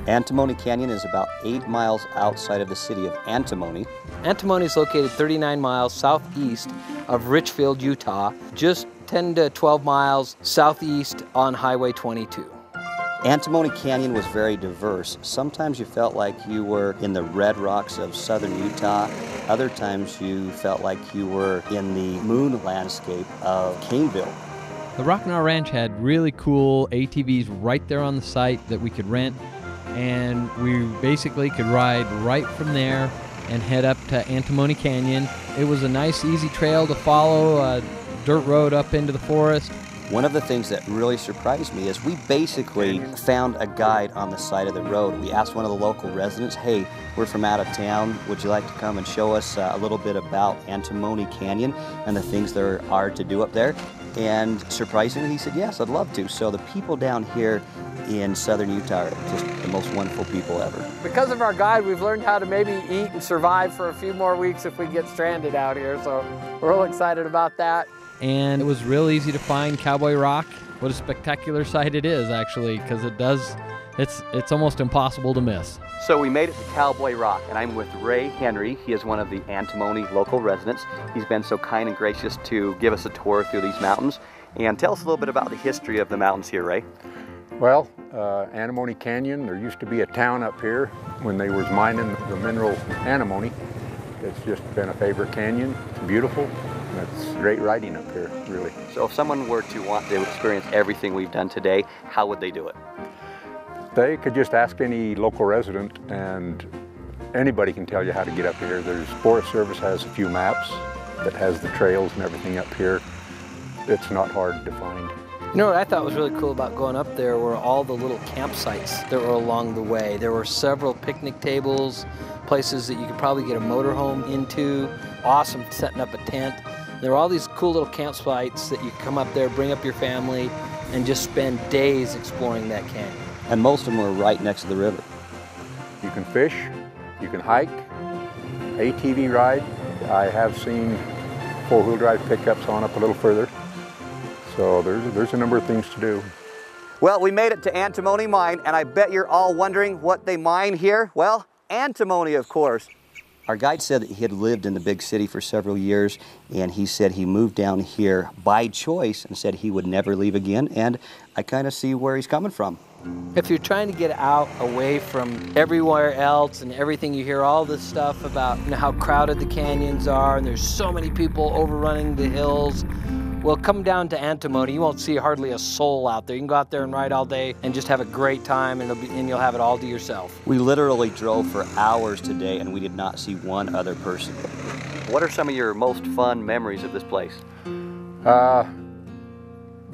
Antimony Canyon is about 8 miles outside of the city of Antimony. Antimony is located 39 miles southeast of Richfield, Utah, just 10 to 12 miles southeast on Highway 22. Antimony Canyon was very diverse. Sometimes you felt like you were in the red rocks of southern Utah. Other times you felt like you were in the moon landscape of Caneville. The Rocknaw Ranch had really cool ATVs right there on the site that we could rent, and we basically could ride right from there and head up to Antimony Canyon. It was a nice, easy trail to follow, a dirt road up into the forest. One of the things that really surprised me is we basically found a guide on the side of the road. We asked one of the local residents, hey, we're from out of town, would you like to come and show us a little bit about Antimony Canyon and the things there are to do up there? And surprisingly, he said, yes, I'd love to. So the people down here in southern Utah are just the most wonderful people ever. Because of our guide, we've learned how to maybe eat and survive for a few more weeks if we get stranded out here, so we're real excited about that. And it was real easy to find Cowboy Rock. What a spectacular sight it is, actually, because it's almost impossible to miss. So we made it to Cowboy Rock, and I'm with Ray Henry. He is one of the Antimony local residents. He's been so kind and gracious to give us a tour through these mountains. And tell us a little bit about the history of the mountains here, Ray. Well, Antimony Canyon, there used to be a town up here when they was mining the mineral antimony. It's just been a favorite canyon. It's beautiful. It's great riding up here, really. So if someone were to want to experience everything we've done today, how would they do it? They could just ask any local resident, and anybody can tell you how to get up here. There's Forest Service has a few maps that has the trails and everything up here. It's not hard to find. You know what I thought was really cool about going up there were all the little campsites that were along the way. There were several picnic tables, places that you could probably get a motorhome into, awesome setting up a tent. There were all these cool little campsites that you could come up there, bring up your family, and just spend days exploring that canyon. And most of them were right next to the river. You can fish, you can hike, ATV ride. I have seen four-wheel drive pickups on up a little further. So there's a number of things to do. Well, we made it to Antimony Mine, and I bet you're all wondering what they mine here. Well, antimony, of course. Our guide said that he had lived in the big city for several years, and he said he moved down here by choice and said he would never leave again, and I kind of see where he's coming from. If you're trying to get out away from everywhere else and everything, you hear all this stuff about how crowded the canyons are and there's so many people overrunning the hills. Well, come down to Antimony. You won't see hardly a soul out there. You can go out there and ride all day and just have a great time, and you'll have it all to yourself. We literally drove for hours today, and we did not see one other person. What are some of your most fun memories of this place? The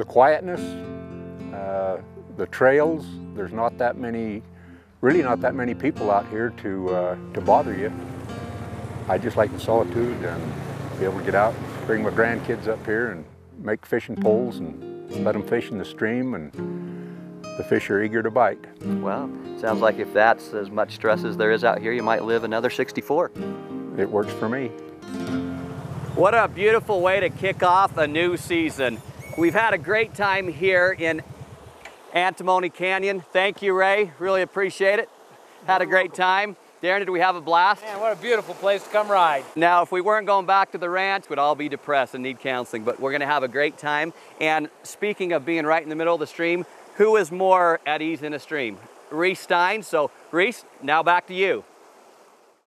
quietness, the trails. There's not that many, really not that many people out here to bother you. I just like the solitude and be able to get out, bring my grandkids up here and make fishing poles and let them fish in the stream, and the fish are eager to bite. Well, sounds like if that's as much stress as there is out here, you might live another 64. It works for me. What a beautiful way to kick off a new season. We've had a great time here in Antimony Canyon. Thank you, Ray. Really appreciate it. Had a great time. Darren, did we have a blast? Man, what a beautiful place to come ride. Now, if we weren't going back to the ranch, we'd all be depressed and need counseling, but we're gonna have a great time. And speaking of being right in the middle of the stream, who is more at ease in a stream? Reese Stein. So Reese, now back to you.